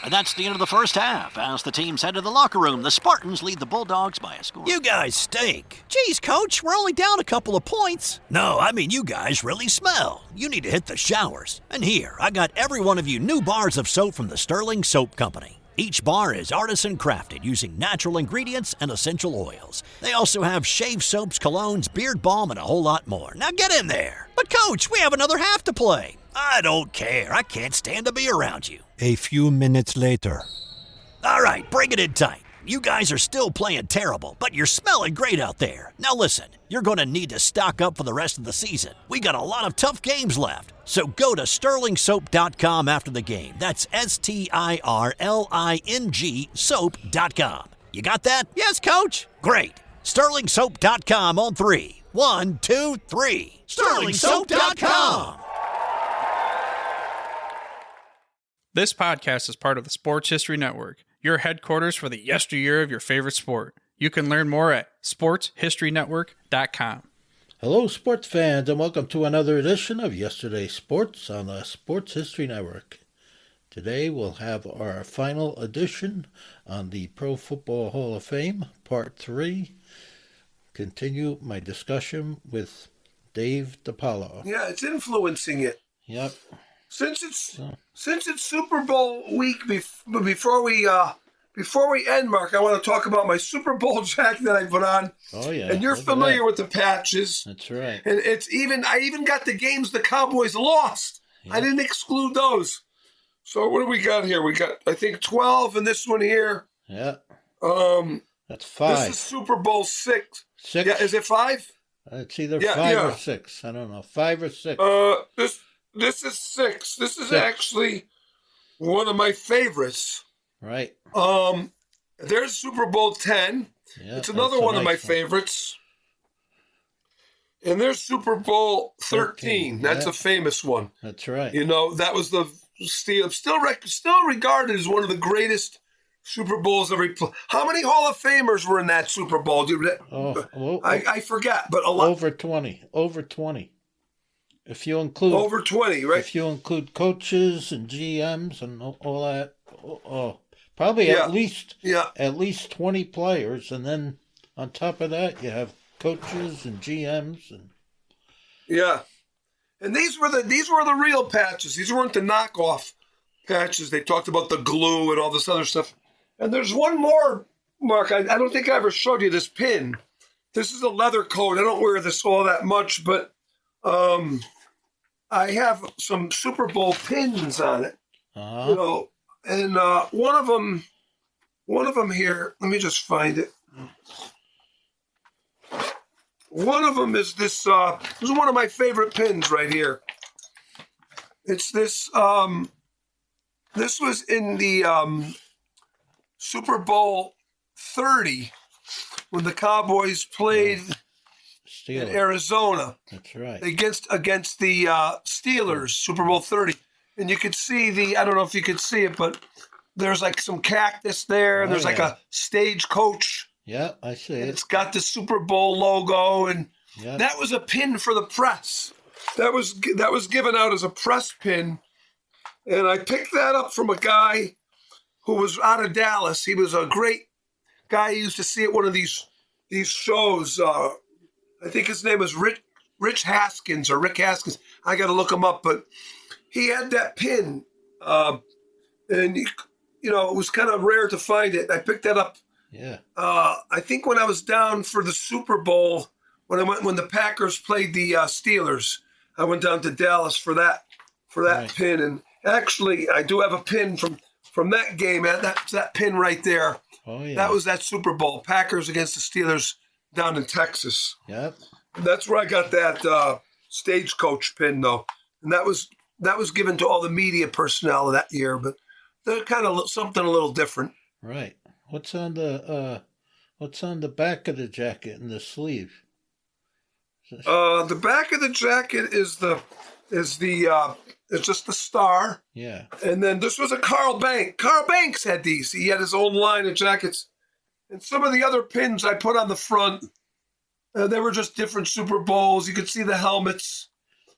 And that's the end of the first half. As the teams head to the locker room, the Spartans lead the Bulldogs by a score. You guys stink. Geez, Coach, we're only down a couple of points. No, I mean you guys really smell. You need to hit the showers. And here, I got every one of you new bars of soap from the Sterling Soap Company. Each bar is artisan crafted using natural ingredients and essential oils. They also have shave soaps, colognes, beard balm, and a whole lot more. Now get in there. But Coach, we have another half to play. I don't care. I can't stand to be around you. A few minutes later. All right, bring it in tight. You guys are still playing terrible, but you're smelling great out there. Now listen, you're going to need to stock up for the rest of the season. We got a lot of tough games left. So go to sterlingsoap.com after the game. That's STIRLING soap.com. You got that? Yes, Coach. Great. Sterlingsoap.com on 3. 1, 2, 3. Sterlingsoap.com. This podcast is part of the Sports History Network, your headquarters for the yesteryear of your favorite sport. You can learn more at sportshistorynetwork.com. Hello, sports fans, and welcome to another edition of Yesterday's Sports on the Sports History Network. Today we'll have our final edition on the Pro Football Hall of Fame, Part 3. Continue my discussion with Dave DiPaolo. Yeah, it's influencing it. Yep. Since it's Super Bowl week, before we end, Mark, I want to talk about my Super Bowl jacket that I put on. Oh yeah, and you're familiar with the patches. That's right. And I even got the games the Cowboys lost. Yeah. I didn't exclude those. So what do we got here? We got, I think, 12 in this one here. Yeah. That's 5. This is Super Bowl 6. 6. Yeah, is it 5? It's either 5 or 6. I don't know. 5 or 6. This is 6. This is actually one of my favorites. Right. There's Super Bowl 10. Yeah, it's another one of my favorites. And there's Super Bowl 13. That's a famous one. That's right. You know, that was the still regarded as one of the greatest Super Bowls ever played. How many Hall of Famers were in that Super Bowl? I forgot, but a lot. Over 20. Over 20. If you include over 20, right? If you include coaches and GMs and all that, probably at least 20 players, and then on top of that, you have coaches and GMs and and these were the real patches. These weren't the knockoff patches. They talked about the glue and all this other stuff. And there's one more, Mark. I don't think I ever showed you this pin. This is a leather coat. I don't wear this all that much, but I have some Super Bowl pins on it. Uh-huh. You know, and one of them here. Let me just find it. One of them is this. This is one of my favorite pins right here. It's this. This was in the Super Bowl 30 when the Cowboys played in Arizona. That's right. Against the Steelers, Super Bowl 30. And you could see I don't know if you could see it, but there's like some cactus there, and there's like a stagecoach. Yeah, I see it. It's got the Super Bowl logo, and that was a pin for the press. That was given out as a press pin, and I picked that up from a guy who was out of Dallas. He was a great guy. I used to see at one of these shows. I think his name was Rich Haskins or Rick Haskins. I got to look him up, but he had that pin, and it was kind of rare to find it. I picked that up. Yeah. I think when I was down for the Super Bowl, when the Packers played the Steelers, I went down to Dallas for that pin, and actually I do have a pin from that game. That's that pin right there. Oh yeah. That was that Super Bowl, Packers against the Steelers down in Texas. Yep. That's where I got that stagecoach pin though, and that was given to all the media personnel that year. But they're kind of something a little different. Right. What's on the back of the jacket and the sleeve? The back of the jacket is just the star. Yeah. And then this was a Carl Banks. Carl Banks had these. He had his own line of jackets. And some of the other pins I put on the front, they were just different Super Bowls. You could see the helmets.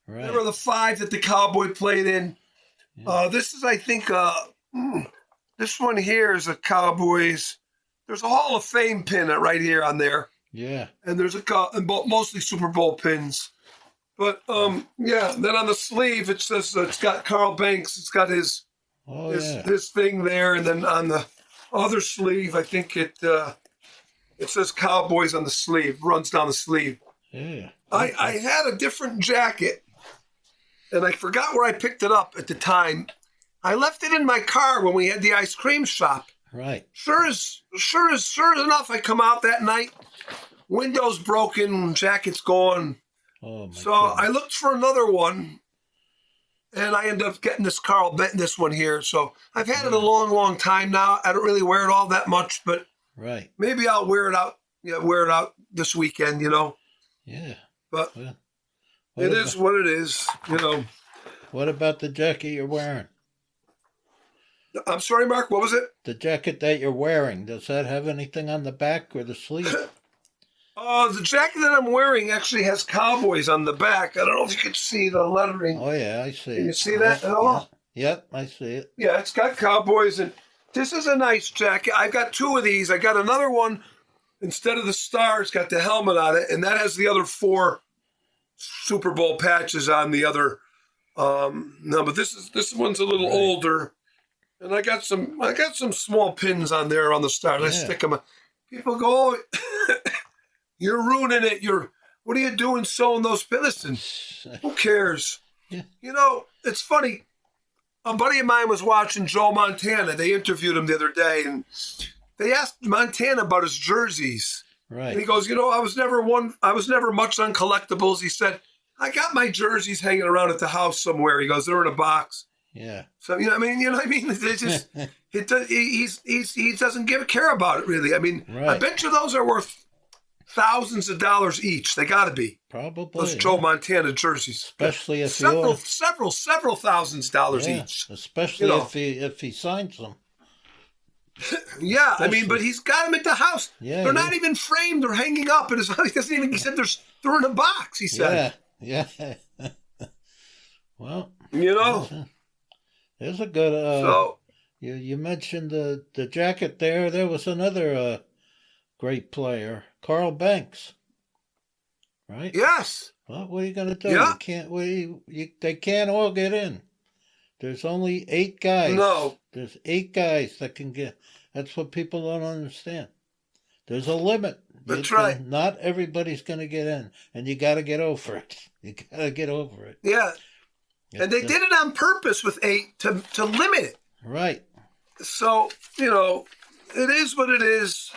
Right. They were the 5 that the Cowboy played in. Yeah. This is, I think, This one here is a Cowboys. There's a Hall of Fame pin right here on there. Yeah. And there's mostly Super Bowl pins. But, yeah, then on the sleeve, it says it's got Carl Banks. It's got his thing there. And then on the other sleeve, I think it says Cowboys on the sleeve, runs down the sleeve. Yeah. I had a different jacket, and I forgot where I picked it up at the time. I left it in my car when we had the ice cream shop. Right. Sure enough, I come out that night, windows broken, jacket's gone. Oh my so goodness. I looked for another one, and I ended up getting this one here. So I've had it a long, long time now. I don't really wear it all that much, but right. maybe I'll wear it out. Yeah, wear it out this weekend. Yeah. But What is what it is. What about the jacket you're wearing? I'm sorry, Mark. What was it? The jacket that you're wearing, does that have anything on the back or the sleeve? The jacket that I'm wearing actually has Cowboys on the back. I don't know if you can see the lettering. Oh, yeah, I see. Can you see that at all? Yep, I see it. Yeah, it's got Cowboys, and this is a nice jacket. I've got two of these. I got another one. Instead of the star, it's got the helmet on it, and that has the other 4 Super Bowl patches on the other. No, but this one's a little older, and I got some small pins on there on the star. And I stick them. People go, oh, you're ruining it. What are you doing sewing those pins? Listen, who cares? Yeah. It's funny. A buddy of mine was watching Joe Montana. They interviewed him the other day, and they asked Montana about his jerseys. Right. And he goes, I was never much on collectibles. He said, I got my jerseys hanging around at the house somewhere. He goes, they're in a box. Yeah. So, you know what I mean? It's just, he doesn't care about it really. I mean, right. I bet you those are worth thousands of dollars each. They got to be. Probably. Those Joe Montana jerseys. Especially if several thousands of dollars each. Especially if he signs them. Yeah, I mean, but he's got them at the house. Yeah, they're not even framed; they're hanging up in his house. He doesn't even. He said they're in a box. He said. Yeah. Well, there's a good. So you mentioned the jacket there. There was another great player, Carl Banks. Right. Yes. Well, what are you going to do? Yeah. You can't. They can't all get in. There's only 8 guys. No. There's 8 guys that can get. That's what people don't understand. There's a limit. That's right. Not everybody's going to get in, and you got to get over it. You got to get over it. Yeah. And they did it on purpose with 8 to limit it. Right. So, it is what it is,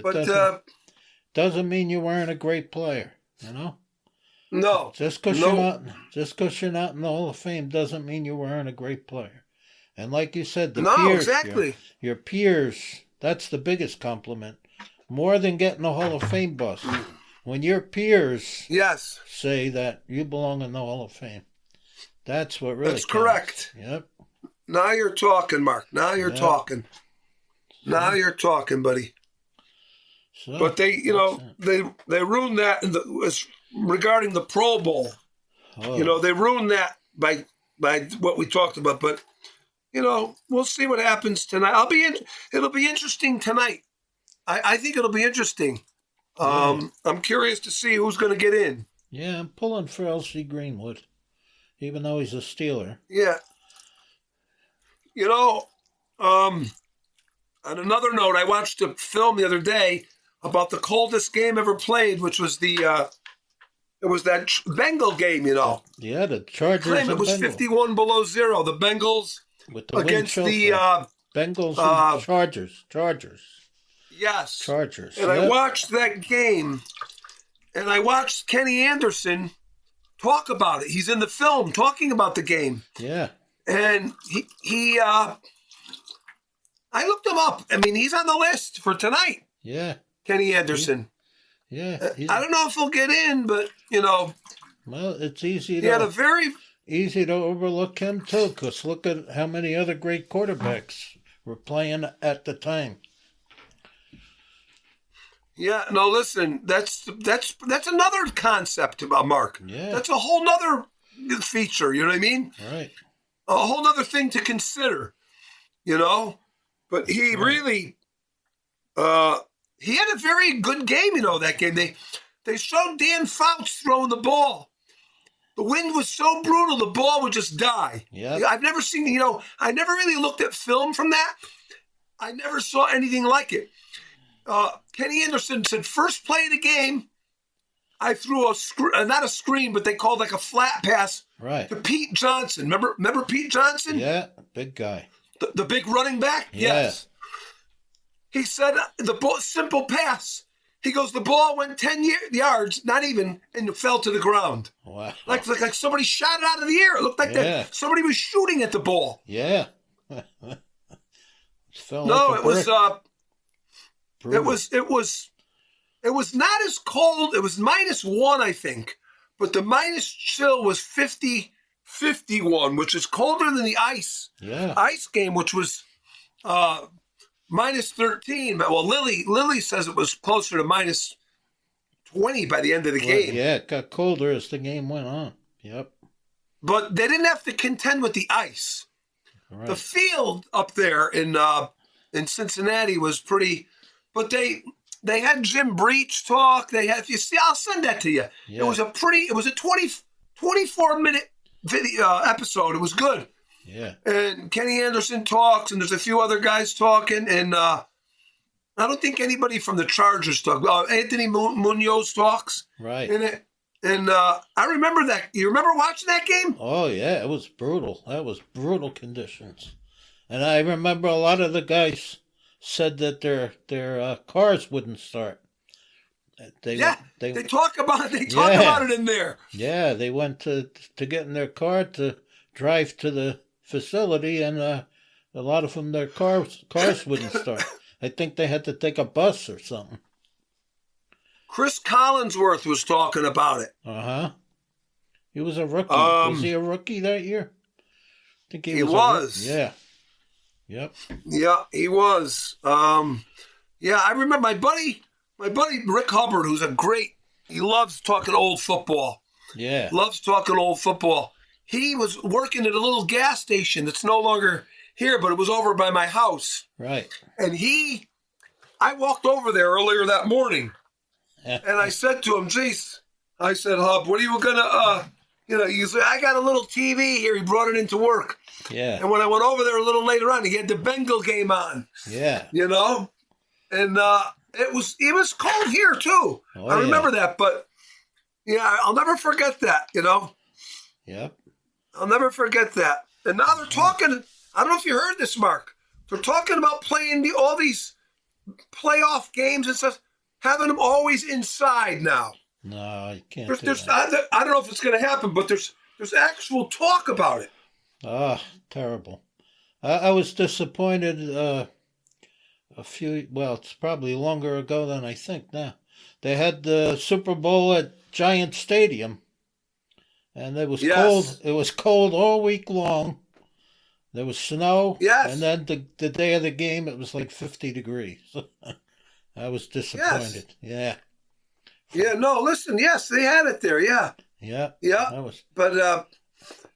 but doesn't mean you weren't a great player, No. Just because you're not in the Hall of Fame doesn't mean you weren't a great player. And like you said, peers, exactly. Your peers, that's the biggest compliment. More than getting a Hall of Fame bus. When your peers say that you belong in the Hall of Fame, that's what really That's counts. correct. Yep. Now you're talking, Mark. Now you're talking. Now you're talking, buddy. So, but they ruined that regarding the Pro Bowl. Oh. They ruined that by what we talked about. But we'll see what happens tonight. It'll be interesting tonight. I think it'll be interesting. I'm curious to see who's going to get in. Yeah, I'm pulling for L.C. Greenwood, even though he's a Steeler. Yeah. On another note, I watched a film the other day about the coldest game ever played, which was it was that Bengal game, Yeah, the Chargers. Claim it was Bengals. 51 below zero. The Bengals with the against the Bengals and Chargers. Yes. Chargers. And I watched that game, and I watched Kenny Anderson talk about it. He's in the film talking about the game. Yeah. And he I looked him up. I mean, he's on the list for tonight. Yeah. Kenny Anderson. Yeah. I don't know if he'll get in, but, Well, it's easy he had a very... Easy to overlook him, too, because look at how many other great quarterbacks were playing at the time. Yeah, no, listen, that's another concept about Mark. Yeah. That's a whole nother feature, you know what I mean? Right. A whole nother thing to consider. you know. But he really, he had a very good game, that game. They showed Dan Fouts throwing the ball. The wind was so brutal, the ball would just die. Yeah. I've never seen, I never really looked at film from that. I never saw anything like it. Kenny Anderson said, first play of the game, I threw not a screen, but they called like a flat pass to Pete Johnson. Remember Pete Johnson? Yeah, big guy. The big running back? Yeah. Yes. He said, simple pass. He goes, the ball went 10 yards, not even, and it fell to the ground. Wow. Like somebody shot it out of the air. It looked like that somebody was shooting at the ball. Yeah. It was not as cold. It was -1, I think. But the minus chill was 51, which is colder than the ice game, which was -13. Well, Lily says it was closer to -20 by the end of the game. Yeah, it got colder as the game went on. Yep. But they didn't have to contend with the ice. Right. The field up there in Cincinnati was pretty, but they had Jim Breach talk. They had, if you see, I'll send that to you. Yeah. It was a 24-minute video episode. It was good. Yeah. And Kenny Anderson talks, and there's a few other guys talking, and I don't think anybody from the Chargers talks. Anthony Munoz talks. Right. And I remember that. You remember watching that game? Oh, yeah. It was brutal. That was brutal conditions. And I remember a lot of the guys said that their cars wouldn't start. They talk about it in there. Yeah, they went to get in their car to drive to the facility, and a lot of them, their cars wouldn't start. I think they had to take a bus or something. Chris Collinsworth was talking about it. Uh-huh. He was a rookie. Was he a rookie that year? I think he was. Yeah. Yep. Yeah, he was. Yeah, I remember my buddy Rick Hubbard, who's he loves talking old football. Yeah. Loves talking old football. He was working at a little gas station that's no longer here, but it was over by my house. Right. And I walked over there earlier that morning, and I said to him, geez, I said, Hub, what are you going to, he said, I got a little TV here. He brought it into work. Yeah. And when I went over there a little later on, he had the Bengal game on. Yeah. And it was cold here too. Oh, I remember that, but yeah, I'll never forget that, Yep. I'll never forget that. And now they're talking, I don't know if you heard this, Mark. They're talking about playing all these playoff games and stuff, having them always inside now. No, I can't. I don't know if it's going to happen, but there's actual talk about it. Ah, terrible. I was disappointed it's probably longer ago than I think now. They had the Super Bowl at Giant Stadium, and it was cold. It was cold all week long. There was snow. Yes. And then the day of the game, it was like 50 degrees. I was disappointed. Yes. Yeah. Yeah, no, listen, yes, they had it there, yeah. Yeah. Yeah. But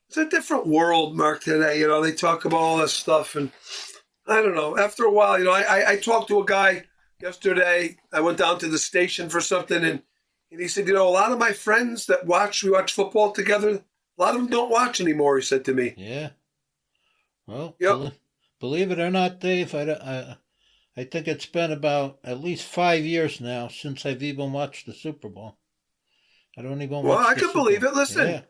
it's a different world, Mark, today. They talk about all this stuff, and I don't know. After a while, I talked to a guy yesterday. I went down to the station for something, and he said, a lot of my friends that we watch football together, a lot of them don't watch anymore, he said to me. Yeah. Well, yep. Believe it or not, Dave, I think it's been about at least 5 years now since I've even watched the Super Bowl. I don't even watch Well, I can believe it. Listen, yeah.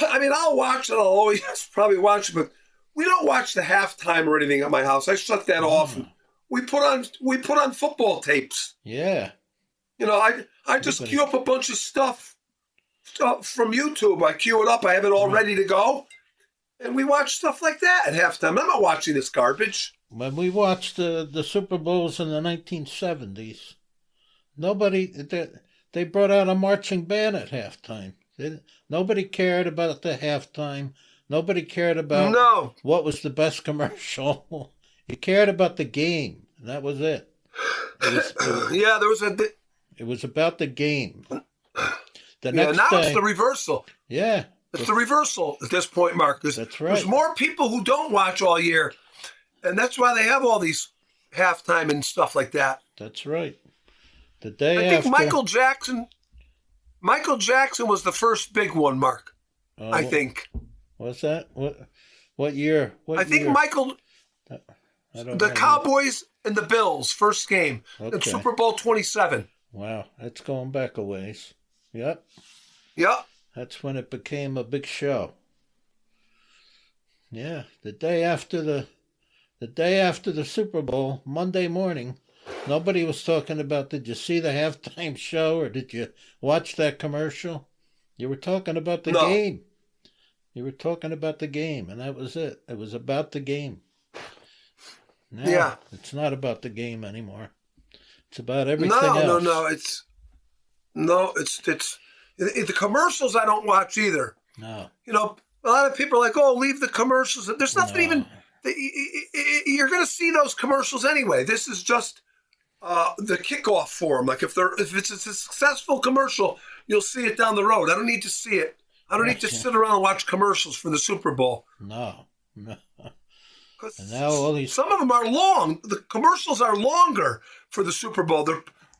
I mean, I'll watch it. I'll always probably watch it, but we don't watch the halftime or anything at my house. I shut that off. And we put on football tapes. Yeah. I just queue up a bunch of stuff from YouTube. I queue it up. I have it all ready to go. And we watch stuff like that at halftime. I'm not watching this garbage. When we watched the Super Bowls in the 1970s, they brought out a marching band at halftime. Nobody cared about the halftime. Nobody cared about what was the best commercial. You cared about the game, and that was it. It was about the game. It's the reversal. Yeah. It's the reversal at this point, Mark. That's right. There's more people who don't watch all year. And that's why they have all these halftime and stuff like that. That's right. The day I after. think Michael Jackson was the first big one, Mark. I think. What's that? What year? I think year? Michael. The Cowboys and the Bills, first game. Okay. In Super Bowl XXVII. Wow, that's going back a ways. Yep. Yep. That's when it became a big show. Yeah, the day after the Super Bowl, Monday morning, nobody was talking about, did you see the halftime show or did you watch that commercial? You were talking about the game. You were talking about the game, and that was it. It was about the game. Now, it's not about the game anymore. It's about everything else. It's the commercials I don't watch either. No. You know, a lot of people are like, oh, leave the commercials. There's nothing even, you're going to see those commercials anyway. This is just the kickoff for them. Like if it's a successful commercial, you'll see it down the road. I don't need to see it. I don't need to sit around and watch commercials for the Super Bowl. No. And now all these... Some of them are long. The commercials are longer for the Super Bowl.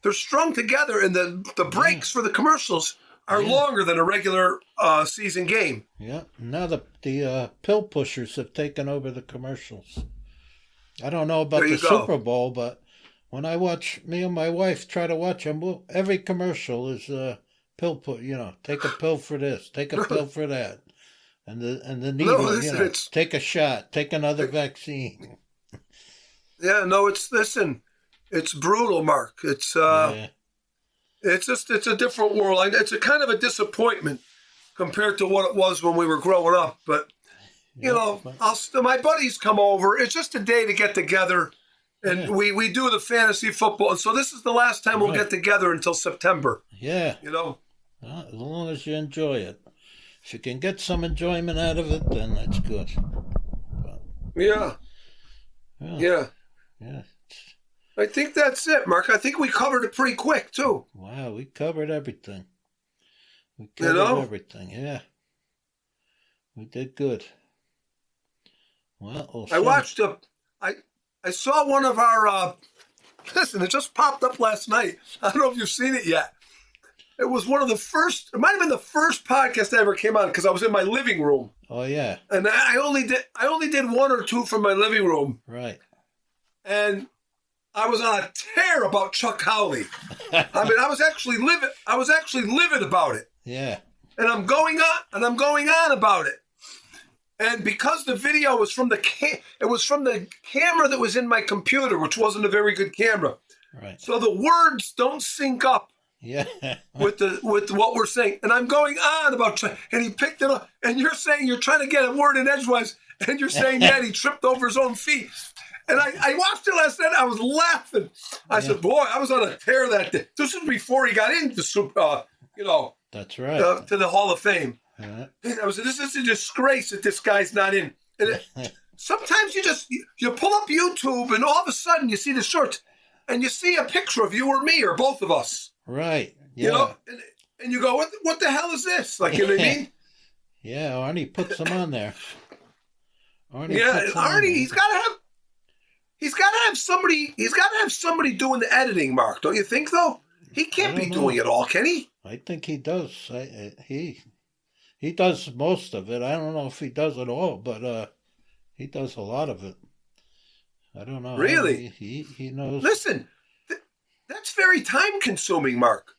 They're strung together, and the breaks for the commercials are longer than a regular season game. Yeah. Now the pill pushers have taken over the commercials. I don't know about the Super Bowl, but when me and my wife try to watch them, every commercial is pill put. Take a pill for this, take a pill for that. And the needle, take a shot, take another vaccine. Yeah, no, it's brutal, Mark. It's a different world. It's a kind of a disappointment compared to what it was when we were growing up. But my buddies come over. It's just a day to get together, and we do the fantasy football. And so this is the last time we'll get together until September. Yeah, Well, as long as you enjoy it. If you can get some enjoyment out of it, then that's good. Yeah. I think that's it, Mark. I think we covered it pretty quick, too. Wow, we covered everything. Everything, yeah. We did good. Well, I saw one of our, listen, it just popped up last night. I don't know if you've seen it yet. It was one of the first, it might have been the first podcast I ever came on because I was in my living room. Oh, yeah. And I only did one or two from my living room. Right. And I was on a tear about Chuck Howley. I mean, I was actually livid about it. Yeah. And I'm going on about it. And because the video was from the camera that was in my computer, which wasn't a very good camera. Right. So the words don't sync up. Yeah. with what we're saying. And I'm going on about, and he picked it up, and you're saying you're trying to get a word in edgewise, and you're saying that he tripped over his own feet. And I watched it last night. I was laughing. I said, boy, I was on a tear that day. This was before he got into that's right. To the Hall of Fame. Uh-huh. This is a disgrace that this guy's not in. And sometimes you pull up YouTube, and all of a sudden you see the shorts, and you see a picture of you or me or both of us. Right. Yeah. And you go, what the hell is this? Like, you know what I mean? Yeah, Arnie puts them on there. Arnie, he's got to have somebody doing the editing, Mark. Don't you think, though? He can't be doing it all, can he? I think he does. He does most of it. I don't know if he does it all, but he does a lot of it. I don't know. Really? He knows. Listen, that's very time consuming, Mark.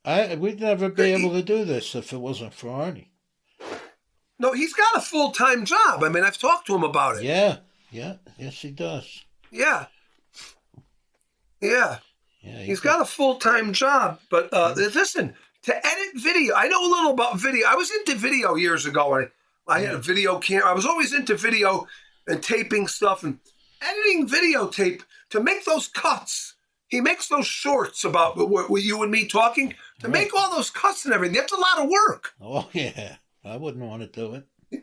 We'd never be able to do this if it wasn't for Arnie. No, he's got a full-time job. I mean, I've talked to him about it. Yeah. Yes, he does. Yeah. He's got a full-time job. But listen, to edit video, I know a little about video. I was into video years ago. And I had a video camera. I was always into video and taping stuff and editing videotape to make those cuts. He makes those shorts about you and me talking to make all those cuts and everything. That's a lot of work. Oh, yeah. I wouldn't want to do it. You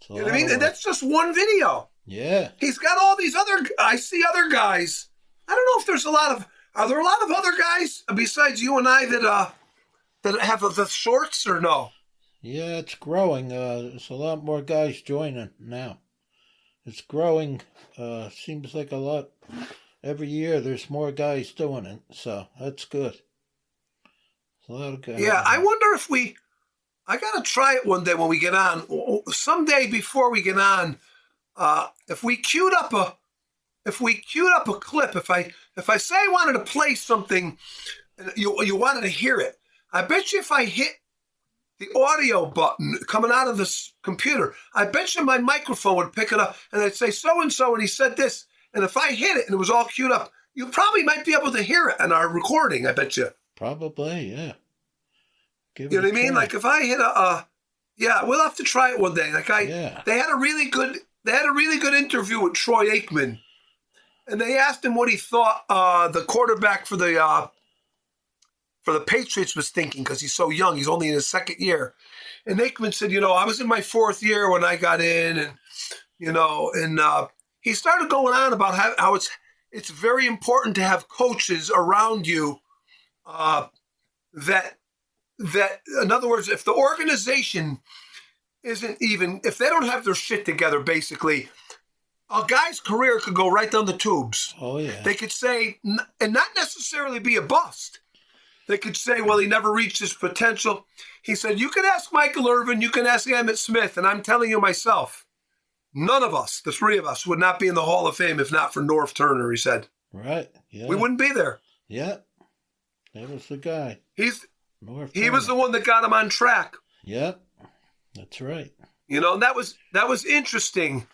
know what I mean? And that's just one video. Yeah. He's got all these I see other guys. I don't know if are there a lot of other guys besides you and I that have the shorts or no? Yeah, it's growing. There's a lot more guys joining now. It's growing. Seems like a lot. Every year there's more guys doing it, so that's good. It's a lot of guys. Yeah, I wonder if I got to try it one day when we get on. Someday before we get on, if we queued up a clip, if I say I wanted to play something, you wanted to hear it, I bet you if I hit the audio button coming out of this computer, I bet you my microphone would pick it up and I'd say so-and-so and he said this. And if I hit it and it was all queued up, you probably might be able to hear it in our recording, I bet you. Probably, yeah. You know what I mean? Like if I hit yeah, we'll have to try it one day. They had a really good interview with Troy Aikman. And they asked him what he thought the quarterback for the Patriots was thinking because he's so young. He's only in his second year. And Aikman said, I was in my fourth year when I got in. And, he started going on about how it's very important to have coaches around you that, in other words, if the organization if they don't have their shit together, basically, a guy's career could go right down the tubes. Oh, yeah. They could say, and not necessarily be a bust. They could say, well, he never reached his potential. He said, you can ask Michael Irvin, you can ask Emmitt Smith, and I'm telling you myself, none of us, the three of us, would not be in the Hall of Fame if not for Norv Turner, he said. Right, yeah. We wouldn't be there. Yeah, that was the guy. He was the one that got him on track. Yep, that's right. And that was interesting.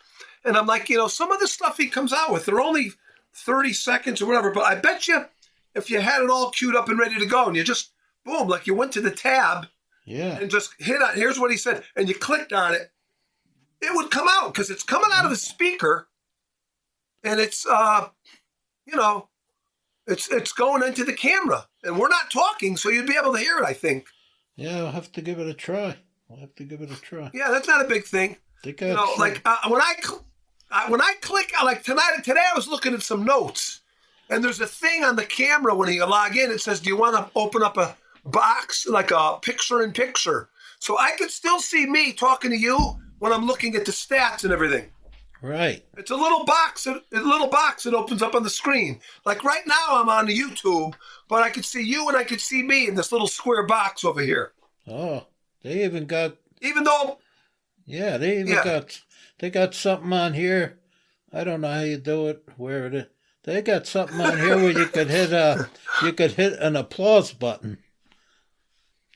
And I'm like, some of the stuff he comes out with, they're only 30 seconds or whatever, but I bet you if you had it all queued up and ready to go and you just, boom, like you went to the tab and just hit on, here's what he said, and you clicked on it, it would come out because it's coming out of the speaker and it's, it's going into the camera and we're not talking, so you'd be able to hear it, I think. Yeah, I'll have to give it a try. Yeah, that's not a big thing. When I click, like today I was looking at some notes and there's a thing on the camera when you log in, it says, do you want to open up a box, like a picture-in-picture? So I could still see me talking to you when I'm looking at the stats and everything. Right. It's a little box that opens up on the screen. Like right now I'm on the YouTube, but I could see you and I could see me in this little square box over here. Oh, they even got... Even though... Yeah, they got something on here. I don't know how you do it, where it is. They got something on here where you could hit an applause button.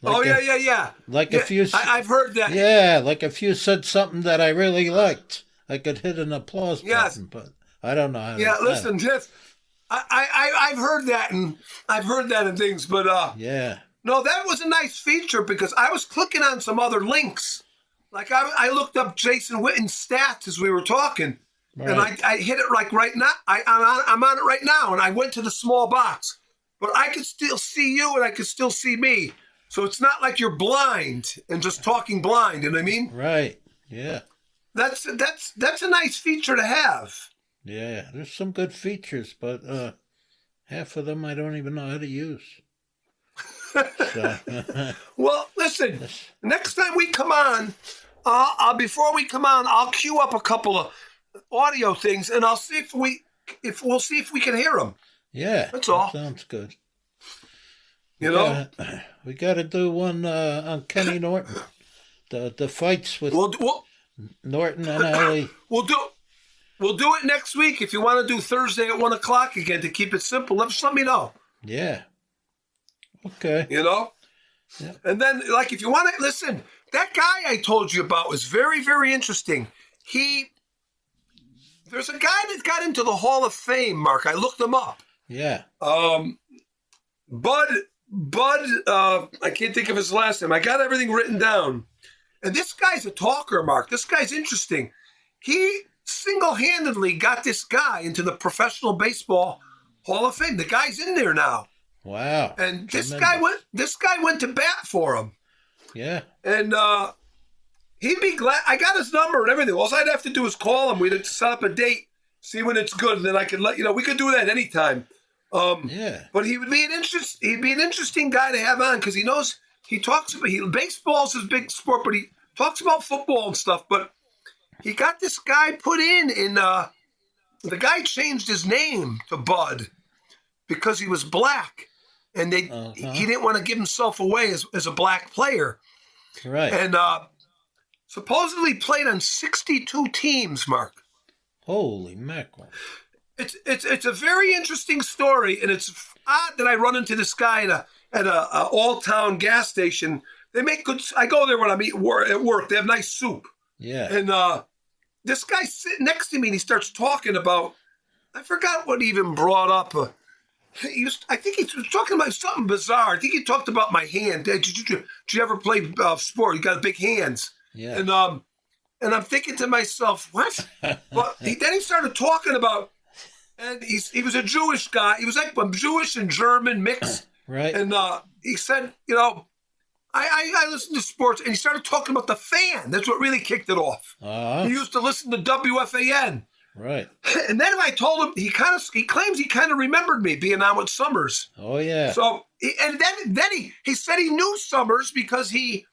Yeah. Like if you, I've heard that. Yeah, like if you said something that I really liked, I could hit an applause button. But I don't know how. Listen, I've heard that and things, but yeah. No, that was a nice feature because I was clicking on some other links. Like I looked up Jason Witten's stats as we were talking, right. And I hit it like right now. I'm on it right now, and I went to the small box, but I could still see you and I could still see me. So it's not like you're blind and just talking blind. You know what I mean? Right. Yeah. That's a nice feature to have. Yeah, there's some good features, but half of them I don't even know how to use. So. Well, listen. Next time we come on, before we come on, I'll queue up a couple of audio things, and I'll see if we can hear them. Yeah, that's all. Sounds good. You know, we got to do one on Kenny Norton. The fights with Norton and Ali. We'll do it next week. If you want to do Thursday at 1:00 again to keep it simple, just let me know. Yeah. Okay. You know? Yeah. And then, like, if you want to listen, that guy I told you about was very, very interesting. There's a guy that got into the Hall of Fame, Mark. I looked him up. Yeah. Bud, I can't think of his last name. I got everything written down. And this guy's a talker, Mark. This guy's interesting. He single-handedly got this guy into the Professional Baseball Hall of Fame. The guy's in there now. Wow. And this guy went to bat for him. Yeah. And he'd be glad. I got his number and everything. All I'd have to do is call him. We'd have to set up a date, see when it's good, and then I could let you know. We could do that anytime. Yeah. But he'd be an interesting guy to have on because baseball's his big sport, but he talks about football and stuff. But he got this guy put in the guy changed his name to Bud because he was black, and he didn't want to give himself away as a black player. Right. And supposedly played on 62 teams, Mark. Holy mackerel. It's a very interesting story, and it's odd that I run into this guy at a all-town gas station. They make good. I go there when I'm at work. They have nice soup. Yeah. And this guy's sitting next to me, and he starts talking about. I forgot what he even brought up. I think he was talking about something bizarre. I think he talked about my hand. Did you ever play sport? You got big hands. Yeah. And I'm thinking to myself, what? But then he started talking about. And he was a Jewish guy. He was like a Jewish and German mix. Right. And he said, I listen to sports. And he started talking about the fan. That's what really kicked it off. He used to listen to WFAN. Right. And then I told him, he claims he kind of remembered me being on with Summers. Oh, yeah. So, and then he said he knew Summers because he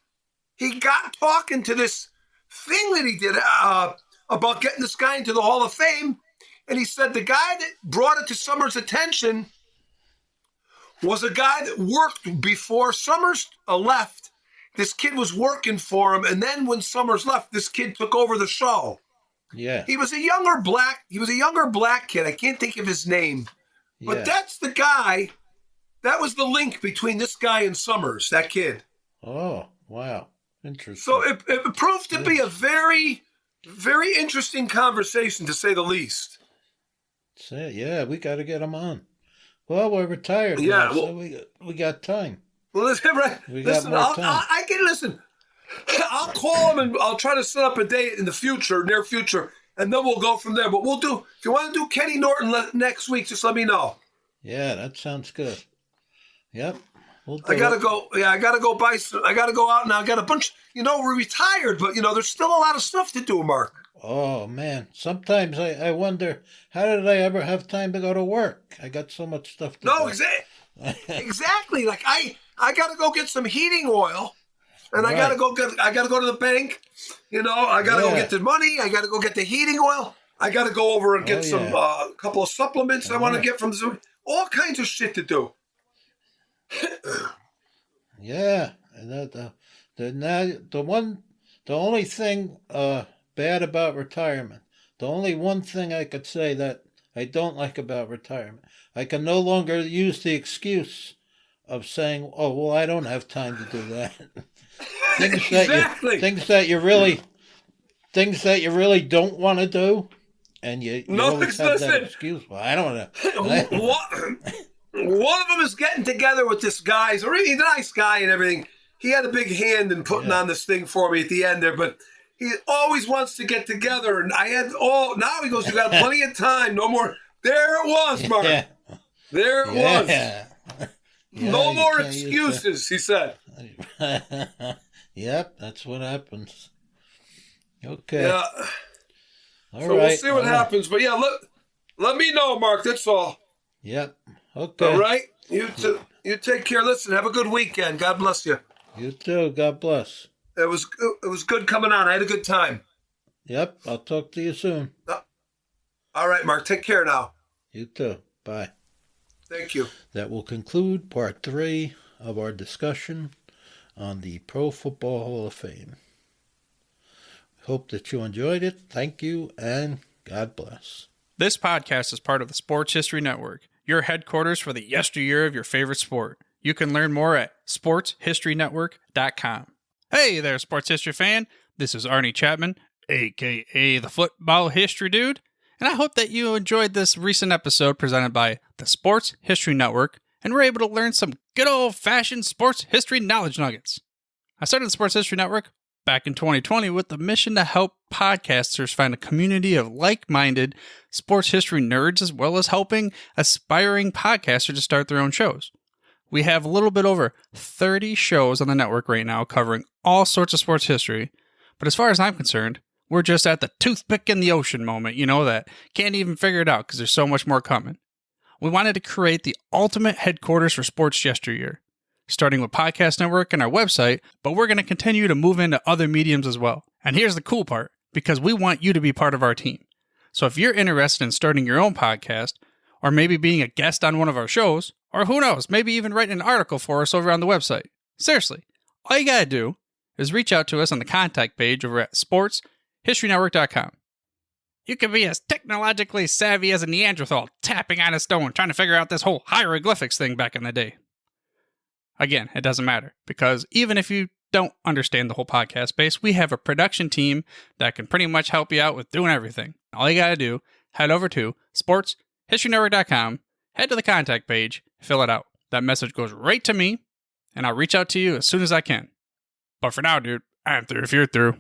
got talking to this thing that he did about getting this guy into the Hall of Fame. And he said the guy that brought it to Summers' attention was a guy that worked before Summers left. This kid was working for him. And then when Summers left, this kid took over the show. Yeah. He was a younger black kid. I can't think of his name. Yeah. But that's the guy. That was the link between this guy and Summers, that kid. Oh, wow. Interesting. So it proved to be a very, very interesting conversation, to say the least. Yeah, we got to get him on. Well, we're retired yeah, now, so we got time. Well, listen, I can listen. I'll call him and I'll try to set up a date in the near future, and then we'll go from there. But we'll do, if you want to do Kenny Norton next week, just let me know. Yeah, that sounds good. Yep. I gotta go. Yeah, I gotta go buy some. I gotta go out now. I got a bunch. We're retired, but there's still a lot of stuff to do, Mark. Oh, man. Sometimes I wonder, how did I ever have time to go to work? I got so much stuff to do. Exactly. Like I got to go get some heating oil, and right. I got to go to the bank. I got to go get the money. I got to go get the heating oil. I got to go over and get some couple of supplements I want to get from Zoom. All kinds of shit to do. Yeah. And the only thing bad about retirement, the only one thing I could say that I don't like about retirement, I can no longer use the excuse of saying, "Oh, well, I don't have time to do that." Things that you really don't want to do, and you always have that excuse. Well, I don't know. One of them is getting together with this guy. He's a really nice guy and everything. He had a big hand in putting on this thing for me at the end there, but he always wants to get together. And now he goes, "You got plenty of time. No more." There it was, Mark. Yeah. There it was. Yeah, no more excuses, he said. Yep, that's what happens. Okay. Yeah. We'll see what happens. But yeah, let me know, Mark. That's all. Yep. Okay. All right. You take care. Listen, have a good weekend. God bless you. You too. God bless. It was good coming on. I had a good time. Yep. I'll talk to you soon. All right, Mark. Take care now. You too. Bye. Thank you. That will conclude part 3 of our discussion on the Pro Football Hall of Fame. Hope that you enjoyed it. Thank you, and God bless. This podcast is part of the Sports History Network, your headquarters for the yesteryear of your favorite sport. You can learn more at sportshistorynetwork.com. Hey there, sports history fan. This is Arnie Chapman, a.k.a. the Football History Dude, and I hope that you enjoyed this recent episode presented by the Sports History Network and were able to learn some good old-fashioned sports history knowledge nuggets. I started the Sports History Network back in 2020 with the mission to help podcasters find a community of like-minded sports history nerds, as well as helping aspiring podcasters to start their own shows. We have a little bit over 30 shows on the network right now covering all sorts of sports history, but as far as I'm concerned, we're just at the toothpick in the ocean moment, that can't even figure it out because there's so much more coming. We wanted to create the ultimate headquarters for sports yesteryear, starting with Podcast Network and our website, but we're going to continue to move into other mediums as well. And here's the cool part. because we want you to be part of our team. So if you're interested in starting your own podcast, or maybe being a guest on one of our shows, or who knows, maybe even writing an article for us over on the website. Seriously, all you gotta do is reach out to us on the contact page over at sportshistorynetwork.com. You can be as technologically savvy as a Neanderthal tapping on a stone trying to figure out this whole hieroglyphics thing back in the day. Again, it doesn't matter, because even if you don't understand the whole podcast space, we have a production team that can pretty much help you out with doing everything. All you gotta do, head over to sportshistorynetwork.com, head to the contact page, fill it out. That message goes right to me, and I'll reach out to you as soon as I can. But for now, dude, I'm through if you're through.